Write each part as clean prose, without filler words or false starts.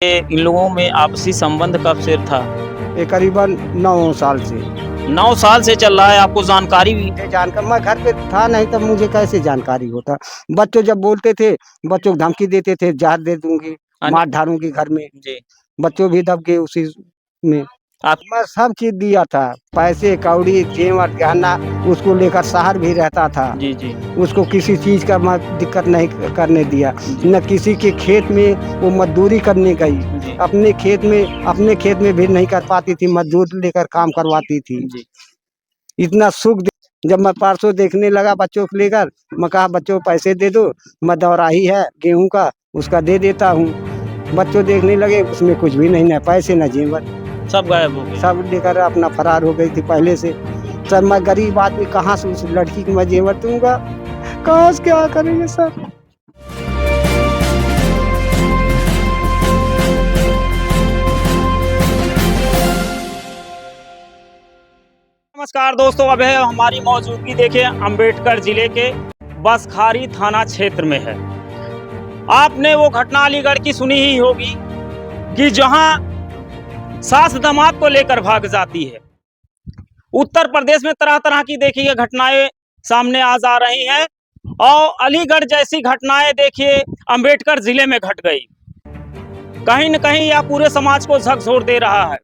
इन लोगों में आपसी संबंध कब से था? ये करीबन 9 साल से। 9 साल से चल रहा है, आपको जानकारी भी? मुझे जानकर मैं घर पे था नहीं, तब मुझे कैसे जानकारी होता। बच्चों जब बोलते थे, बच्चों को धमकी देते थे, जहर दे दूंगी, मार डालूंगी घर में। जी। बच्चों भी दब गए उसी में। आप मैं सब चीज दिया था, पैसे कौड़ी जेवर गहना, उसको लेकर शहर भी रहता था। जी जी उसको किसी चीज का मैं दिक्कत नहीं करने दिया। जी। न किसी के खेत में वो मजदूरी करने गई, जी अपने खेत में भी नहीं कर पाती थी, मजदूर लेकर काम करवाती थी। जी। इतना जब मैं परसों देखने लगा बच्चों को लेकर, मैं कहा बच्चों को पैसे दे दो, मैं दौराही है गेहूं का, उसका दे देता हूँ। बच्चों देखने लगे, उसमें कुछ भी नहीं, न पैसे न जेवर, सब गायब हो गए। सब लेकर अपना फरार हो गई थी पहले से। सर मैं गरीब आदमी, कहाँ से उस लड़की को मैं जेवर दूंगा, कहाँ से क्या करेंगे सर। नमस्कार दोस्तों, अब है हमारी मौजूदगी देखिए अंबेडकर जिले के बसखारी थाना क्षेत्र में है। आपने वो घटना अलीगढ़ की सुनी ही होगी कि जहां सास दामाद को लेकर भाग जाती है। उत्तर प्रदेश में तरह तरह की देखिए घटनाएं सामने आ जा रही हैं और अलीगढ़ जैसी घटनाएं देखिए अंबेडकर जिले में घट गई। कहीं न कहीं यह पूरे समाज को झकझोर दे रहा है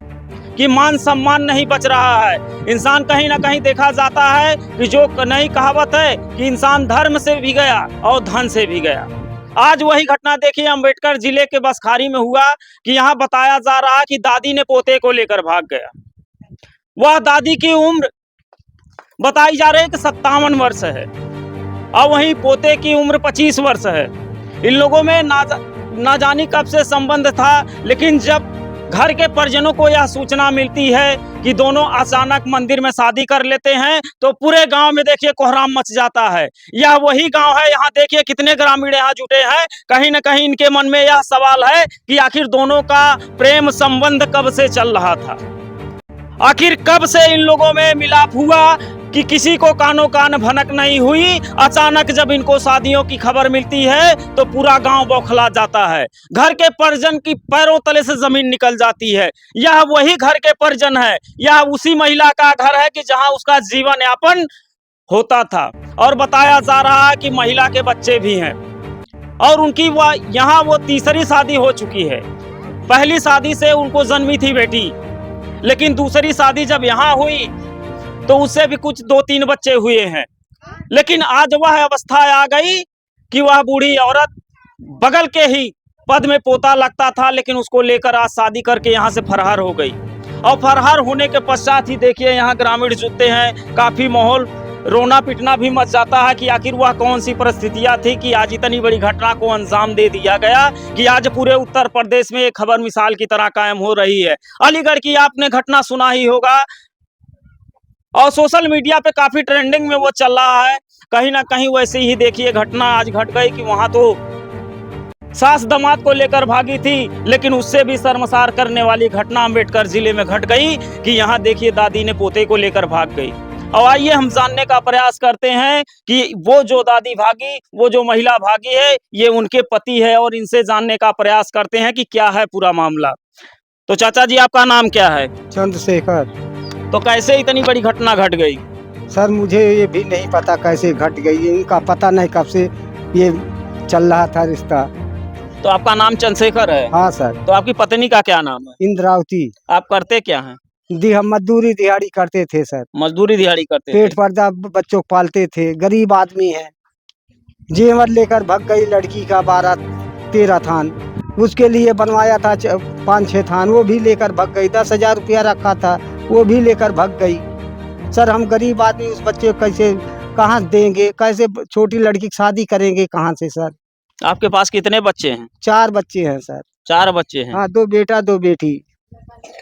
कि मान सम्मान नहीं बच रहा है। इंसान कहीं ना कहीं देखा जाता है कि जो नई कहावत है कि इंसान धर्म से भी गया और धन से भी गया। आज वही घटना देखिए अंबेडकर जिले के बसखारी में हुआ कि यहाँ बताया जा रहा कि दादी ने पोते को लेकर भाग गया। वह दादी की उम्र बताई जा रही है कि 57 वर्ष है और वहीं पोते की उम्र 25 वर्ष है। इन लोगों में ना जानी कब से संबंध था, लेकिन जब घर के परिजनों को यह सूचना मिलती है कि दोनों अचानक मंदिर में शादी कर लेते हैं तो पूरे गांव में देखिए कोहराम मच जाता है। यह वही गांव है, यहाँ देखिए कितने ग्रामीण यहाँ जुटे हैं। कहीं न कहीं इनके मन में यह सवाल है कि आखिर दोनों का प्रेम संबंध कब से चल रहा था, आखिर कब से इन लोगों में मिलाप हुआ कि किसी को कानो कान भनक नहीं हुई। अचानक जब इनको शादियों की खबर मिलती है तो पूरा गांव बौखला जाता है। घर के परिजन की पैरों तले से जमीन निकल जाती है। यह वही घर के परिजन है, यह उसी महिला का घर है कि जहां उसका जीवन यापन होता था। और बताया जा रहा है कि महिला के बच्चे भी हैं और उनकी यहाँ वो तीसरी शादी हो चुकी है। पहली शादी से उनको जन्मी थी बेटी, लेकिन दूसरी शादी जब यहाँ हुई तो उससे भी कुछ 2-3 बच्चे हुए हैं। लेकिन आज वह अवस्था आ गई कि वह बूढ़ी औरत बगल के ही पद में पोता लगता था, लेकिन उसको लेकर आज शादी करके यहाँ से फरार हो गई। और फरार होने के पश्चात ही देखिए यहाँ ग्रामीण जुटते हैं, काफी माहौल रोना पिटना भी मच जाता है कि आखिर वह कौन सी परिस्थितियां थी कि आज इतनी बड़ी घटना को अंजाम दे दिया गया कि आज पूरे उत्तर प्रदेश में एक खबर मिसाल की तरह कायम हो रही है। अलीगढ़ की आपने घटना सुना ही होगा और सोशल मीडिया पे काफी ट्रेंडिंग में वो चल रहा है। कहीं ना कहीं वैसे ही देखिए घटना आज घट गई कि वहां तो सास दामाद को लेकर भागी थी, लेकिन उससे भी शर्मसार करने वाली घटना अंबेडकर जिले में घट गई कि यहाँ देखिए दादी ने पोते को लेकर भाग गई। और आइए हम जानने का प्रयास करते हैं कि वो जो दादी भागी, वो जो महिला भागी है, ये उनके पति है और इनसे जानने का प्रयास करते हैं कि क्या है पूरा मामला। तो चाचा जी, आपका नाम क्या है? चंद्रशेखर। तो कैसे इतनी बड़ी घटना घट गई? सर मुझे ये भी नहीं पता कैसे घट गई, इनका पता नहीं कब से ये चल रहा था रिश्ता। तो आपका नाम चंद्रशेखर है? हाँ सर। तो आपकी पत्नी का क्या नाम है? इंद्रावती। आप करते क्या हैं? हम मजदूरी दिहाड़ी करते थे सर। मजदूरी दिहाड़ी करते पेट थे? पर्दा बच्चों को पालते थे, गरीब आदमी है। जेवर लेकर भग गई लड़की का 12-13 थान, उसके लिए बनवाया था 5-6 थान, वो भी लेकर भग गई। 10,000 रुपया रखा था, वो भी लेकर भग गई। सर हम गरीब आदमी उस बच्चे को कैसे कहाँ देंगे, कैसे छोटी लड़की की शादी करेंगे कहाँ से सर। आपके पास कितने बच्चे हैं? 4 बच्चे हैं सर। 4 बच्चे हैं? हाँ, 2 बेटा 2 बेटी।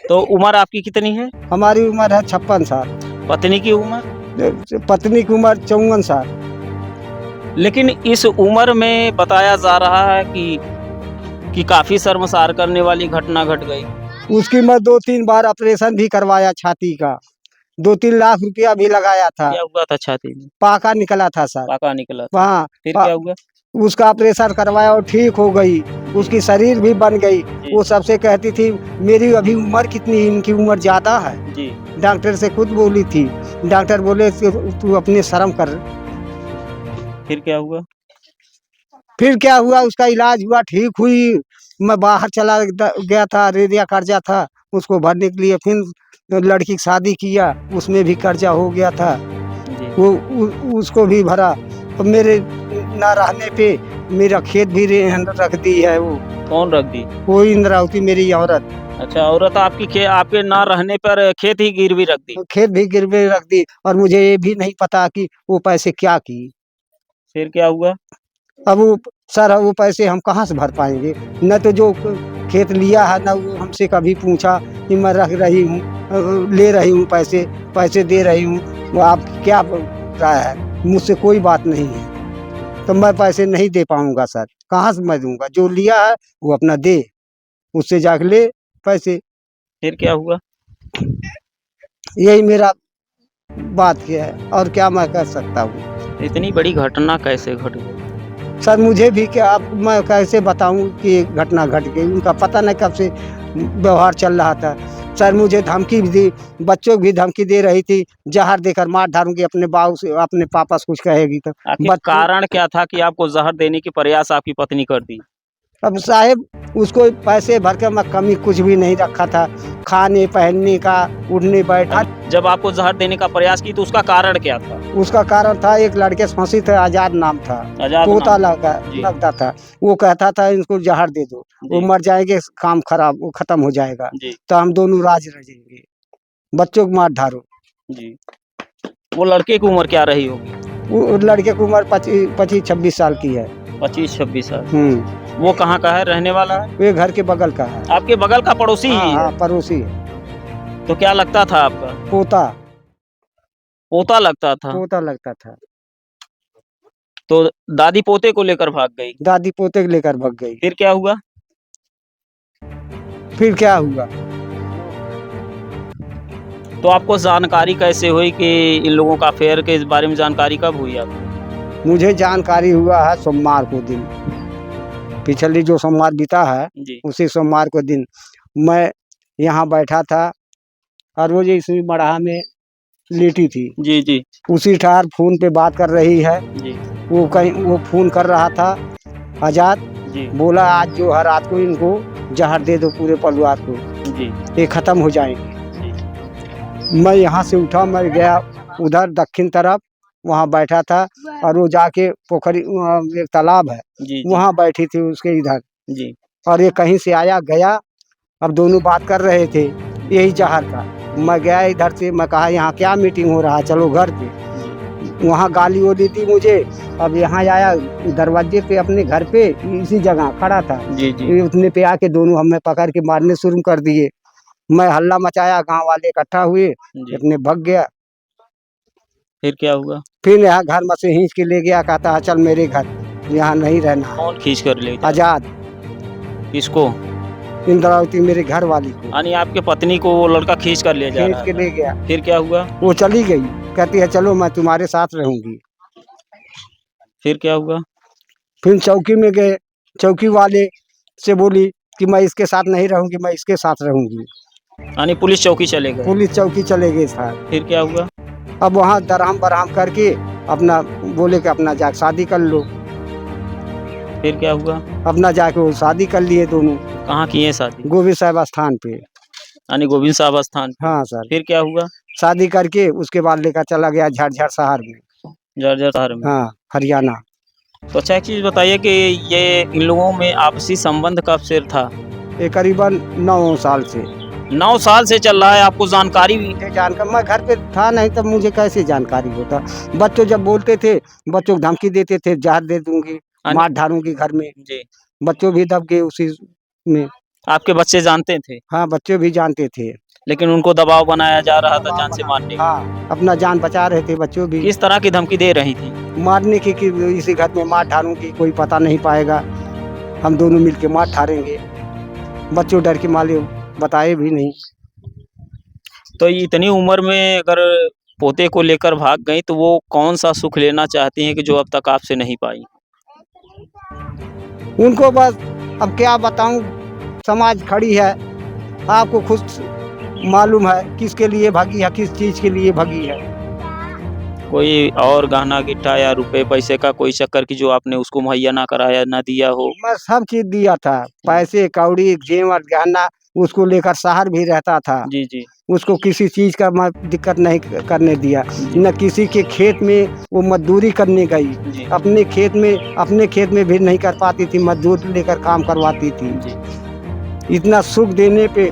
तो उम्र आपकी कितनी है? हमारी उम्र है 56 साल। पत्नी की उम्र? पत्नी की उम्र 54 साल। लेकिन इस उम्र में बताया जा रहा है कि काफी शर्मसार करने वाली घटना घट गई। उसकी मैं 2-3 बार ऑपरेशन भी करवाया छाती का, 2-3 लाख रुपया भी लगाया था। क्या हुआ था छाती में? पाका निकला था सर। पाका निकला था? वहाँ फिर क्या हुआ? उसका ऑपरेशन करवाया और ठीक हो गई, उसकी शरीर भी बन गई। वो सबसे कहती थी मेरी अभी उम्र कितनी है, इनकी उम्र ज़्यादा है। जी। डॉक्टर से खुद बोली थी, डॉक्टर बोले तू अपने शर्म कर। फिर क्या हुआ? फिर क्या हुआ, उसका इलाज हुआ, ठीक हुई। मैं बाहर चला गया था, रेडिया कर्जा था उसको भरने के लिए, फिर लड़की की शादी किया, उसमें भी कर्जा हो गया था, जी। उसको भी भरा। और मेरे ना रहने पे मेरा खेत भी रख दी है। वो कौन रख दी? वो इंद्रावती मेरी औरत, अच्छा, औरत आपकी आपके ना रहने पर खेत ही गिरवी रख दी। खेत भी गिरवे रख दी, और मुझे ये भी नहीं पता कि वो पैसे क्या की। फिर क्या हुआ? अब वो सर वो पैसे हम कहाँ से भर पाएंगे? न तो जो खेत लिया है न वो हमसे कभी पूछा कि मैं रख रही हूँ, ले रही हूँ पैसे, पैसे दे रही हूँ, वो आप क्या राय है? मुझसे कोई बात नहीं है, तो मैं पैसे नहीं दे पाऊंगा सर, कहाँ से मैं दूंगा? जो लिया है वो अपना दे, उससे जाके ले पैसे। फिर क्या हुआ? यही मेरा बात क्या है, और क्या मैं कर सकता हूँ? इतनी बड़ी घटना कैसे घट गई? सर मुझे भी क्या, आप मैं कैसे बताऊं कि ये घटना घट गई? उनका पता नहीं कब से व्यवहार चल रहा था। सर मुझे धमकी भी दी, बच्चों को भी धमकी दे रही थी, जहर देकर मार डालूंगी, अपने बाबू से अपने पापा से कुछ कहेगी तो। आखिर बच्चे कारण क्या था कि आपको जहर देने की प्रयास आपकी पत्नी कर दी? अब साहेब उसको पैसे भर के मैं कमी कुछ भी नहीं रखा था, खाने पहनने का, उठने बैठा। जब आपको जहर देने का प्रयास की तो उसका कारण क्या था? उसका कारण था एक लड़के से फंसी थे, आजाद नाम था, आजाद पोता नाम? जी। लगता था। वो कहता था इनको जहर दे दो, वो जी। मर जाएंगे, काम खराब वो खत्म हो जाएगा, जी। तो हम दोनों राज रहेंगे, बच्चों को मार धारो। जी। वो लड़के की उम्र क्या रही होगी? वो लड़के की उम्र 25-26 साल की है। 25-26 साल। हम्म। वो कहाँ का है, रहने वाला है? वे घर के बगल का है। आपके बगल का पड़ोसी ही हाँ, है? पड़ोसी है। तो क्या लगता था आपका? पोता पोता लगता था। पोता लगता था। तो दादी पोते को लेकर भाग गई। दादी पोते को लेकर भाग गई। फिर क्या हुआ? फिर क्या हुआ? तो आपको जानकारी कैसे हुई कि इन लोगों का अफेयर के इस बारे में जानकारी कब हुई आपको? मुझे जानकारी हुआ है सोमवार को दिन, पिछली जो सोमवार बीता है जी। उसी सोमवार को दिन मैं यहाँ बैठा था, और वो जो इसी मड़ाहा में लेटी थी, जी। जी। उसी ठार फोन पे बात कर रही है। जी। वो कहीं वो फोन कर रहा था आजाद, जी। बोला आज जो है रात को इनको जहर दे दो पूरे परिवार को, जी। ये खत्म हो जाएंगे। जी। मैं यहाँ से उठा, मैं गया उधर दक्षिण तरफ, वहाँ बैठा था, और वो जाके पोखरी एक तालाब है जी। वहाँ बैठी थी उसके इधर, जी। और ये कहीं से आया गया, अब दोनों बात कर रहे थे यही जहर का। मैं गया इधर से, मैं कहा यहाँ क्या मीटिंग हो रहा है, चलो घर पे। वहाँ गाली वाली दी मुझे। अब यहाँ आया दरवाजे पे, अपने घर पे इसी जगह खड़ा था। जी। जी। उतने पे आके दोनों हमें पकड़ के मारने शुरू कर दिए। मैं हल्ला मचाया, गांव वाले इकट्ठा हुए, अपने भग गया। फिर क्या हुआ? फिर यहाँ घर में से खींच के ले गया, कहता है चल मेरे घर, यहाँ नहीं रहना। कौन खींच कर ले गया? आजाद। किसको? इंद्रावती मेरे घर वाली को। यानी आपके पत्नी को वो लड़का खींच कर ले जा रहा खींच के था। ले गया। फिर क्या हुआ? वो चली गई, कहती है चलो मैं तुम्हारे साथ रहूंगी। फिर क्या हुआ? फिर चौकी में गए, चौकी वाले से बोली कि मैं इसके साथ नहीं रहूंगी, मैं इसके साथ रहूंगी। यानी पुलिस चौकी चले गए? पुलिस चौकी चले गए साहब। फिर क्या हुआ? अब वहाँ दरहम बरहम करके अपना बोले कि अपना जाके शादी कर लो। फिर क्या हुआ? अपना जाके वो शादी कर लिए दोनों। कहाँ किए शादी? गोविंद साहब स्थान पे। यानी गोविंद साहब स्थान पे। हाँ सर। फिर क्या हुआ? शादी करके उसके बाद लेकर चला गया झरझर शहर में। जर्जर शहर में? हाँ, हरियाणा। तो अच्छा एक चीज बताइए कि ये इन लोगों में आपसी संबंध कब से था? ये करीबन 9 साल से। 9 साल से चल रहा है, आपको जानकारी भी? जानकर मैं घर पे था नहीं, तब मुझे कैसे जानकारी होता? बच्चों जब बोलते थे, बच्चों को धमकी देते थे, जहर दे दूंगी, मार डालूंगी घर में। जी। बच्चों भी दब गए उसी में। आपके बच्चे जानते थे? हाँ, बच्चे भी जानते थे। लेकिन उनको दबाव बनाया जा रहा था जान से मारने का? हाँ, अपना जान बचा रहे थे बच्चों भी। किस तरह की धमकी दे रही थी? मारने की कि इसी घर में मार डालूंगी, कोई पता नहीं पाएगा, हम दोनों मिलके मार डालेंगे। बच्चों डर के मारे बताए भी नहीं। तो इतनी उम्र में अगर पोते को लेकर भाग गई तो वो कौन सा सुख लेना चाहती हैं कि जो अब तक आपसे नहीं पाई? उनको बस अब क्या बताऊं, समाज खड़ी है, आपको खुद मालूम है किसके लिए भागी है, किस चीज के लिए भागी है। कोई और गहना गिट्टा या रुपए पैसे का कोई चक्कर की जो आपने उसको मुहैया ना कराया ना दिया हो? मैं सब चीज दिया था, पैसे कौड़ी जेवर गहना, उसको लेकर शहर भी रहता था। जी जी उसको किसी चीज का मैं दिक्कत नहीं करने दिया, जी न किसी के खेत में वो मजदूरी करने गई, जी अपने खेत में भी नहीं कर पाती थी, मजदूर लेकर काम करवाती थी। जी इतना सुख देने पे,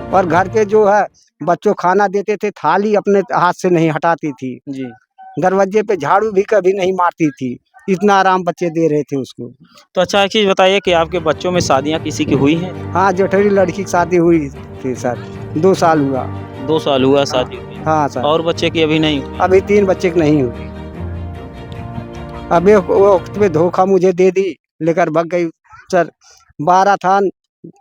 और घर पे जो है बच्चों खाना देते थे, थाली अपने हाथ से नहीं हटाती थी, जी। दरवाजे पे झाड़ू भी कभी नहीं मारती थी, इतना आराम बच्चे दे रहे थे उसको। तो अच्छा एक चीज़ बताइए कि आपके बच्चों में शादियाँ किसी की हुई हैं? हाँ, जेठरी लड़की की शादी हुई थी सर, 2 साल हुआ। 2 साल हुआ हाँ, शादी हुई। हाँ सर, और बच्चे की अभी नहीं हुई? अभी 3 बच्चे की नहीं हुई। अभी वो वक्त में धोखा मुझे दे दी, लेकर भाग गई सर। 12 थान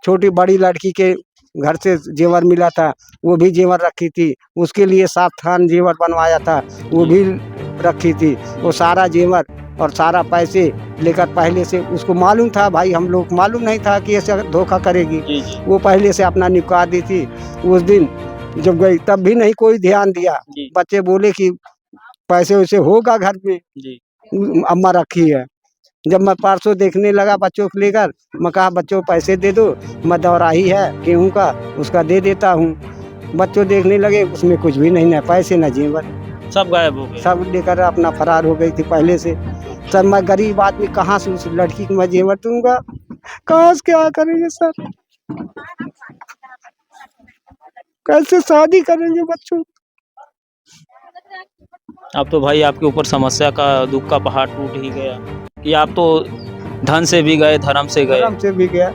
छोटी बड़ी लड़की के घर से जेवर मिला था, वो भी जेवर रखी थी, उसके लिए 7 थान जेवर बनवाया था, वो जी। भी रखी थी। वो सारा जेवर और सारा पैसे लेकर, पहले से उसको मालूम था भाई, हम लोग मालूम नहीं था कि ऐसे धोखा करेगी। जी जी वो पहले से अपना निपटा दी थी। उस दिन जब गई तब भी नहीं कोई ध्यान दिया। जी बच्चे बोले कि पैसे वैसे होगा घर में, जी अम्मा रखी है। जब मैं परसों देखने लगा बच्चों को लेकर, मैं कहा बच्चों पैसे दे दो, मैं दौराही है गेहूं का, उसका दे देता हूँ। बच्चों देखने लगे, उसमें कुछ भी नहीं, न पैसे न जेवर, सब गायब हो गए। सब लेकर अपना फरार हो गई थी पहले से। सर मैं गरीब आदमी, कहाँ से उस लड़की को मैं जेवर दूंगा, कहाँ से क्या करेंगे सर, कैसे शादी करेंगे बच्चों। अब तो भाई आपके ऊपर समस्या का दुख का पहाड़ टूट ही गया कि आप तो धन से भी गए धर्म से गए। धर्म से भी गया,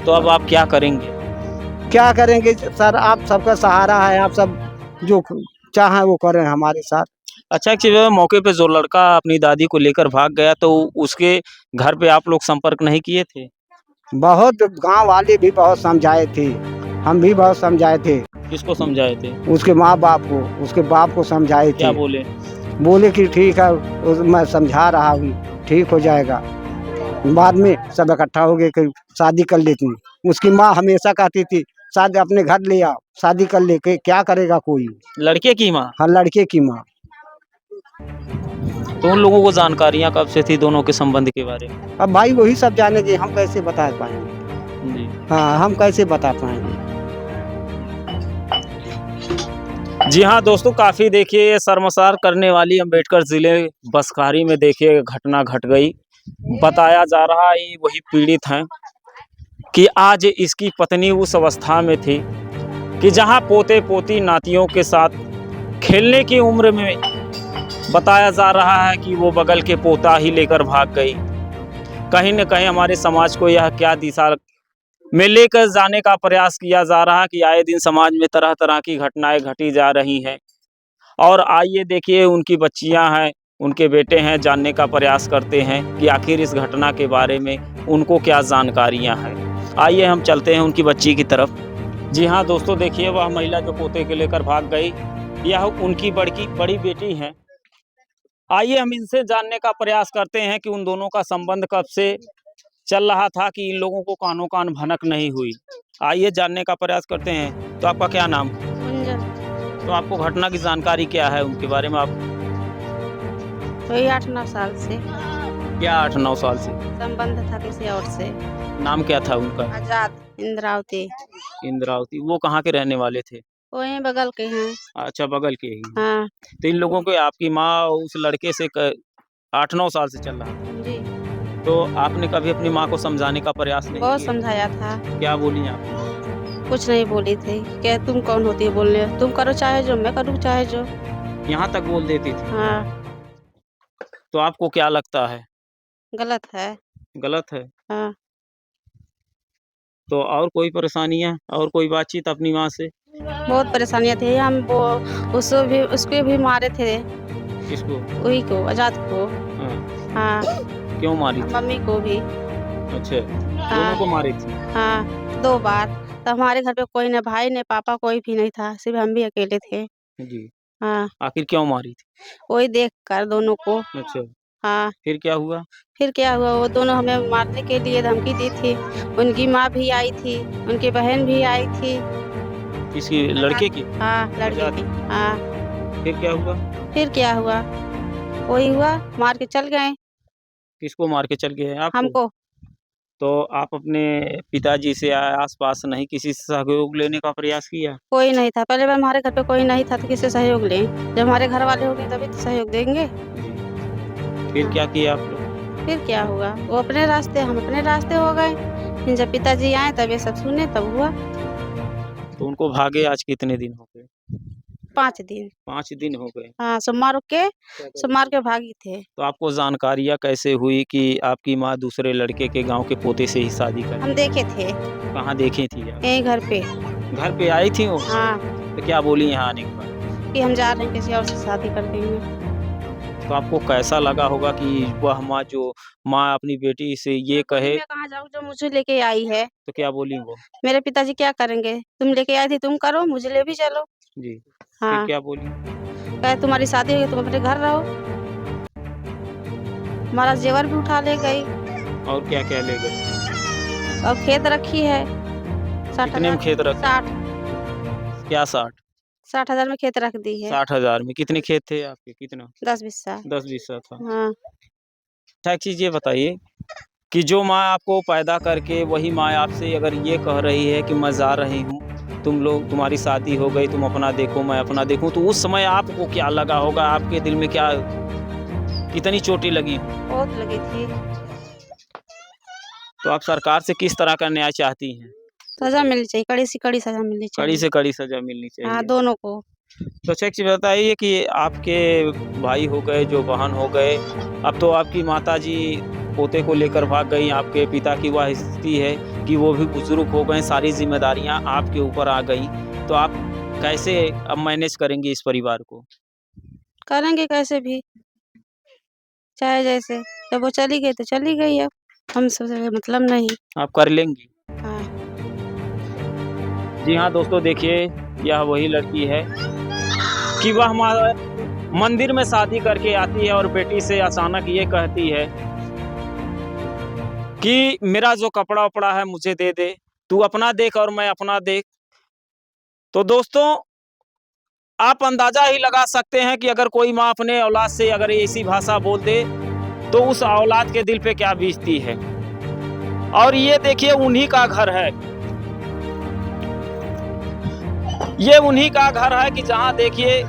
तो अब आप क्या करेंगे? क्या करेंगे सर, आप सबका सहारा है, आप सब जो चाहें वो करें हमारे साथ। अच्छा एक चीज़ है, मौके पे जो लड़का अपनी दादी को लेकर भाग गया तो उसके घर पे आप लोग संपर्क नहीं किए थे? बहुत गांव वाले भी बहुत समझाए थे, हम भी बहुत समझाए थे, किसको समझाए थे? उसके माँ बाप को, उसके बाप को समझाए क्या थे। बोले? बोले कि ठीक है, मैं समझा रहा हूँ, ठीक हो जाएगा। बाद में सब इकट्ठा हो गए कि शादी कर लेती। उसकी माँ हमेशा कहती थी शादी अपने घर ले आओ, शादी कर ले के क्या करेगा कोई। लड़के की माँ? हाँ, लड़के की माँ। तो उन लोगों को जानकारियाँ कब से थी दोनों के संबंध के बारे में? अब भाई वही सब जानेंगे, हम कैसे बता पाएंगे। जी हाँ, हम कैसे बता पाएंगे। जी हाँ दोस्तों, काफ़ी देखिए ये शर्मसार करने वाली अम्बेडकर ज़िले बसखारी में देखिए घटना घट गई। बताया जा रहा है ये वही पीड़ित हैं कि आज इसकी पत्नी उस अवस्था में थी कि जहाँ पोते पोती नातियों के साथ खेलने की उम्र में बताया जा रहा है कि वो बगल के पोता ही लेकर भाग गई। कहीं न कहीं हमारे समाज को यह क्या दिशा में लेकर जाने का प्रयास किया जा रहा है कि आए दिन समाज में तरह-तरह की घटनाएँ घटी जा रही हैं। और आइए देखिए उनकी बच्चियां हैं, उनके बेटे हैं, जानने का प्रयास करते हैं कि आखिर इस घटना के बारे में उनको क्या जानकारियां हैं। आइए हम चलते हैं उनकी बच्ची की तरफ। जी हाँ दोस्तों, देखिए वह महिला जो पोते के लेकर भाग गई, यह उनकी बड़ी बेटी है। आइए हम इनसे जानने का प्रयास करते हैं कि उन दोनों का संबंध कब से चल रहा था कि इन लोगों को कानो कान भनक नहीं हुई। आइए जानने का प्रयास करते हैं। तो आपका क्या नाम है? गुंजन। तो आपको घटना की जानकारी क्या है उनके बारे में? आप वही 8-9 साल से क्या 8-9 साल से? संबंध था किसी और से। नाम क्या था उनका? आजाद इंद्रावती। इंद्रावती। वो कहाँ के रहने वाले थे? वहीं बगल के हैं। अच्छा, बगल के ही। हाँ तो इन लोगों के आपकी माँ उस लड़के से 8-9 साल से चल रहा था। जी, तो आपने कभी अपनी माँ को समझाने का प्रयास नहीं बहुत किया? समझाया था, क्या बोली आप? कुछ नहीं बोली थी। क्या तुम कौन होती है बोलने, तुम करो चाहे जो, मैं करूँ चाहे जो। यहाँ तक बोल देती थी। हाँ, तो आपको क्या लगता है? गलत है। गलत है? हाँ, तो और कोई परेशानियाँ और कोई बातचीत अपनी माँ से? बहुत परेशानियाँ थी। हम वो उसको भी मारे थे, किसको? वही को, आजाद को। हाँ। हाँ, क्यों मारी थी? मम्मी को भी। अच्छा, दोनों हाँ, को मारी थी? हाँ, 2 बार। तो हमारे घर पे कोई न भाई न पापा कोई भी नहीं था, सिर्फ हम भी अकेले थे। जी। हाँ, आखिर क्यों मारी थी? वही देख कर दोनों को। अच्छा। हाँ। फिर क्या हुआ? फिर क्या हुआ, वो दोनों हमें मारने के लिए धमकी दी थी। उनकी माँ भी आई थी, उनकी बहन भी आई थी। किसी लड़के की? हाँ, लड़के मजाक? की। हाँ। फिर क्या हुआ? फिर क्या हुआ, वही हुआ, मार के चल गए किसको मार के चल गए हैं? आपको? हमको। तो आप अपने पिताजी से या आस-पास नहीं किसी से सहयोग लेने का प्रयास किया? कोई नहीं था, पहले बार हमारे घर पे कोई नहीं था तो किससे सहयोग लें? जब हमारे घर वाले हो गए तभी तो सहयोग देंगे। जी। फिर हाँ। क्या किया आप लोग? फिर क्या हुआ, वो अपने रास्ते, हम अपने रास्ते हो गए। फिर जब पिताजी आए तब ये सब सुने, तब हुआ। तो उनको भागे आज कितने दिन हो गए? 5 दिन। 5 दिन हो गए। हाँ, सोमवार के भागी थे। तो आपको जानकारियाँ कैसे हुई कि आपकी माँ दूसरे लड़के के गाँव के पोते से ही शादी कर? हम देखे थे, कहाँ देखी थी आप? यहीं घर पे। घर पे आई थी वो? हाँ, तो क्या बोली यहाँ आने के बाद? कि हम जा रहे हैं, किसी और से शादी कर देंगे। तो आपको कैसा लगा होगा कि वह माँ अपनी बेटी से ये कहे? मैं कहाँ जाऊँ जो मुझे लेके आई है। तो क्या बोली वो? मेरे पिताजी क्या करेंगे? तुम लेके आई थी, तुम करो, मुझे ले भी चलो। जी। फिर हाँ, क्या बोली? कहे तुम्हारी शादी हो गई, तुम अपने घर रहो। हमारा जेवर भी उठा ले गई और क्या-क्या ले गए? और खेत रखी है। 60 कितने में खेत रखे? 60 क्या 60? 60,000 में खेत रख दी है। 60,000 में कितने खेत थे आपके? कितना? 10 बिस्सा। 10 बीसा था। हाँ। अच्छा एक चीज़ ये बताइए कि जो माँ आपको पैदा करके वही माँ आपसे अगर ये कह रही है कि मैं जा रही हूँ, तुम्हारी शादी हो गई, तुम अपना देखो, मैं अपना देखूँ, तो उस समय आपको क्या लगा होगा? आपके दिल में क्या कितनी चोटें लगी? बहुत लगी थी। तो आप सरकार से किस तरह का न्याय चाहती हैं? सज़ा मिलनी चाहिए, कड़ी से कड़ी सज़ा मिलनी कड़ी चाहिए। से कड़ी सज़ा मिलनी हाँ, चाहिए। दोनों को। तो अच्छा एक चीज़ बताइए कि आपके भाई हो गए, जो बहन हो गए, अब तो आपकी माताजी पोते को लेकर भाग गई, आपके पिता की वह स्थिति है कि वो भी बुज़ुर्ग हो गए, सारी ज़िम्मेदारियाँ आपके ऊपर आ गई। तो आप कैसे अब मैनेज करेंगे इस परिवार को? करेंगे कैसे भी, चाहे जैसे। जब वो चली गई तो चली गई अब, हमसे मतलब नहीं। आप कर लेंगी? हाँ। जी हाँ, दोस्तों देखिए, यह वही लड़की है कि वह हमारा मंदिर में शादी करके आती है और बेटी से अचानक ये कहती है कि मेरा जो कपड़ा-वपड़ा है मुझे दे दे, तू अपना देख और मैं अपना देख। तो दोस्तों, आप अंदाज़ा ही लगा सकते हैं कि अगर कोई माँ अपने औलाद से अगर ऐसी भाषा बोल दे, तो उस औलाद के दिल पे क्या बीतती है। और ये देखिए उन्हीं का घर है। ये उन्हीं का घर है कि जहाँ देखिए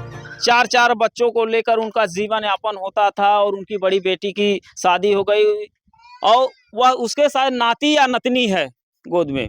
4-4 बच्चों को लेकर उनका जीवन यापन होता था और उनकी बड़ी बेटी की शादी हो गई और वह उसके शायद नाती या नतनी है गोद में।